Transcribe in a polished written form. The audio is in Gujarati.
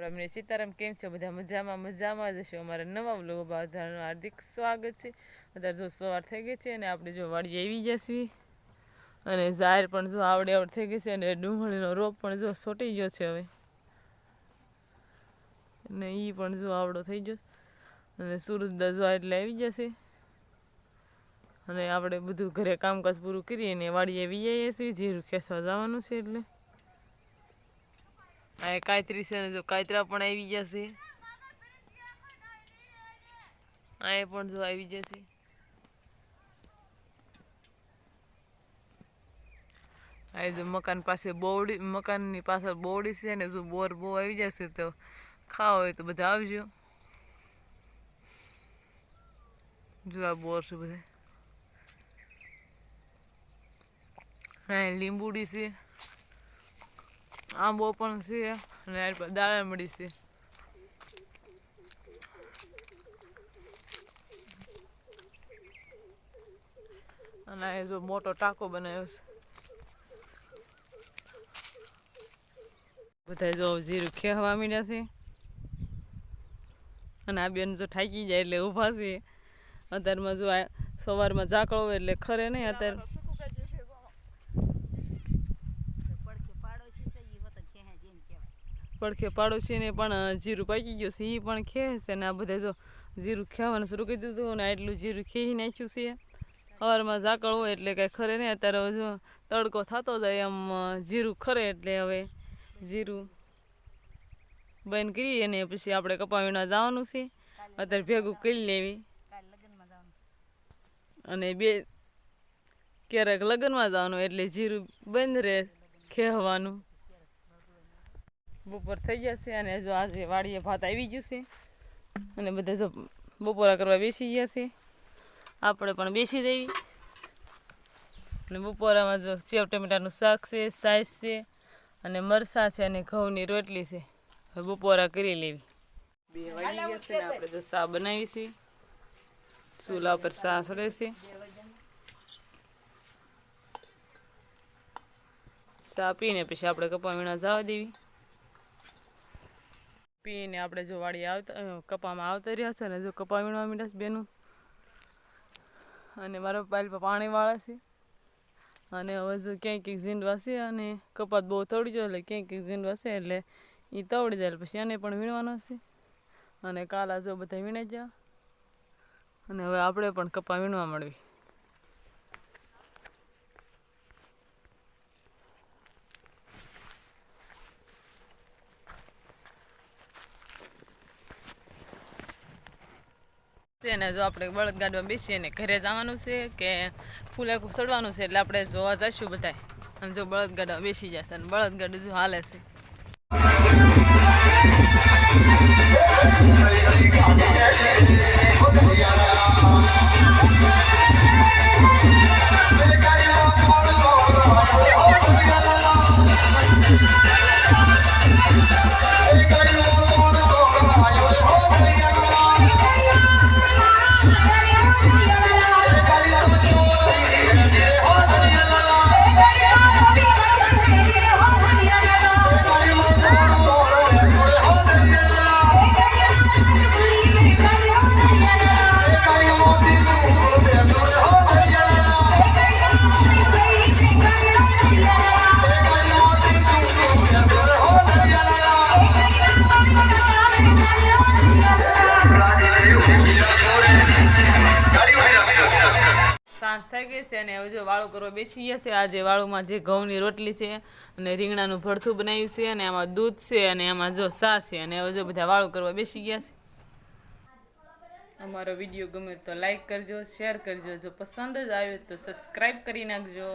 રામ સીતારામ, કેમ છો બધા? મજામાં જશો. અમારા નવા વ્લોગ બધાનું હાર્દિક સ્વાગત છે. અત્યારે જો સવાર થઈ ગઈ છે અને આપણે જો વાડી આવી જશે અને ઝાર પણ જો આવડે થઈ ગઈ છે અને ડુંગળીનો રોપ પણ જો સોટી ગયો છે હવે, અને એ પણ જો આવડો થઈ ગયો અને સુરજદા જો એટલે આવી જશે અને આપણે બધું ઘરે કામકાજ પૂરું કરીએ ને વાડીએ આવી જઈએ છીએ. જીરું ખેંચવા જવાનું છે એટલે આ કાતરી છે ને જો કાતરા પણ આવી જશે, આ પણ જો આવી જશે. આ જો મકાન પાસે બોવડી, મકાનની પાછળ બોવડી છે ને જો બોર બહુ આવી જશે, તો ખાવા હોય તો બધા આવજો. જો આ બોર છે બધા, આ લીંબુડી છે, આંબો પણ છે અને દાળમડી છે. અને આ જો મોટો ટાંકો બનાવ્યો છે. બધા જો જીરું ખેવા મીડ્યા છે અને આ બેન જો થાકી જાય એટલે ઊભા છે. અત્યારમાં જો આ સવારમાં ઝાકળ હોય એટલે ખરે નહીં. અત્યારે પડખે પાડોશી ને પણ જીરું પાકી ગયું છે, એ પણ ખે છે ને આ બધા જો જીરું ખેવાનું શરૂ કરી દીધું અને એટલું જીરું ખેઈ નાખ્યું છે. સવારમાં ઝાકળ હોય એટલે કાંઈ ખરે નહીં. અત્યારે જો તડકો થતો જાય એમ જીરું ખરે એટલે હવે જીરું બંધ કરીએ અને પછી આપણે કપાવીના જવાનું છે. અત્યારે ભેગું કરી લેવી અને બે ક્યારેક લગ્નમાં જવાનું એટલે જીરું બંધ રહે ખેવાનું. બપોર થઈ જશે અને જો આજે વાડીએ ભાત આવી ગયું છે અને બધા જો બપોરા કરવા બેસી ગયા છે. આપણે પણ બેસી જઈએ અને બપોરામાં જો સેવ ટમેટાનું શાક છે, સાઈઝ છે અને મરચાં છે અને ઘઉંની રોટલી છે. હવે બપોરા કરી લેવી. 2 વાગી ગયા છે ને આપણે તો ચા બનાવી છે, ચૂલા પર ચા સડે છે. ચા પીને પછી આપણે કપા વીણા જવા દેવી. પીને આપણે જો વાડી આવતા કપામાં આવતા રહ્યા છે ને જો કપા વીણવા મીઠા છે બેનું, અને મારા પાઇલ પર પાણી વાળે છે. અને હવે જો ક્યાંક ઝીંડવા છે અને કપાત બહુ તળી જાય એટલે ક્યાંક ઝીંડવા છે એટલે એ તવડી જાય પછી એને પણ વીણવાનો છે. અને કાલા જો બધા વીણાઈ ગયા અને હવે આપણે પણ કપા વીણવા મળવી. ને જો આપણે બળદ ગાડવા બેસીએ ને ઘરે જવાનું છે કે ફૂલે ચડવાનું છે એટલે આપણે જોવા જઈશું બધા. અને જો બળદ ગાડવા બેસી જશે અને બળદ ગાડું જો હાલે છે. સાંજ થઈ ગઈ છે અને હવે જો વાળું કરવા બેસી ગયા છે. આજે વાળુમાં જે ઘઉંની રોટલી છે અને રીંગણાનું ભરથું બનાવ્યું છે અને આમાં દૂધ છે અને આમાં જો સા છે. અને હવે જો બધા વાળું કરવા બેસી ગયા છે. અમારો વિડીયો ગમે તો લાઈક કરજો, શેર કરજો, જો પસંદ જ આવે તો સબસ્ક્રાઈબ કરી નાખજો.